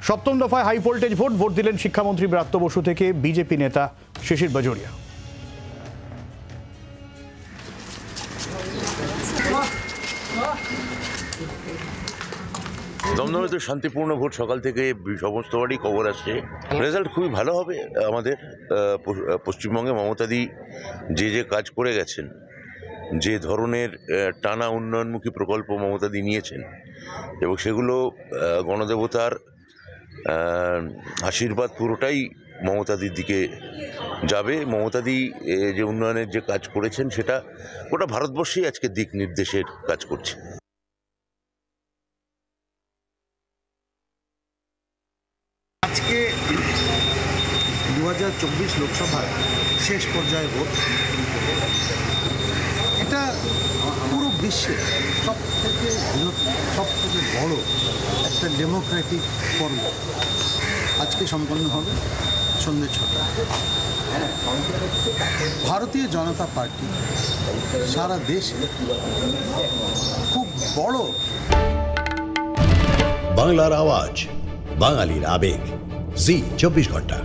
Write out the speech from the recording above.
সপ্তম দফায় high voltage vote দিলেন শিক্ষামন্ত্রী ব্রাত্য বসু থেকে বিজেপি নেতা শিশির বাজোরিয়া। দমদমে তো শান্তিপূর্ণ ভোট, সকাল থেকে সমস্ত বাড়ি খবর আসছে। রেজাল্ট খুবই ভালো হবে। আমাদের পশ্চিমবঙ্গে মমতাদি যে কাজ করে গেছেন, যে ধরনের টানা উন্নয়নমুখী প্রকল্প মমতাদি নিয়েছেন এবং সেগুলো গণদেবতার আশীর্বাদ পুরোটাই মমতাদির দিকে যাবে। মমতাদি যে উন্নয়নের যে কাজ করেছেন সেটা গোটা ভারতবর্ষেই আজকে দিক নির্দেশের কাজ করছে। আজকে 2024 লোকসভার শেষ পর্যায়ে ভোট। এটা পুরো বিশ্বে সবথেকে বড় একটা ডেমোক্রেটিক পর্ব আজকে সম্পন্ন হবে সন্ধ্যে 6টায়। ভারতীয় জনতা পার্টি সারা দেশে খুব বড়। বাংলার আওয়াজ, বাঙালির আবেগ, জি 24 ঘন্টা।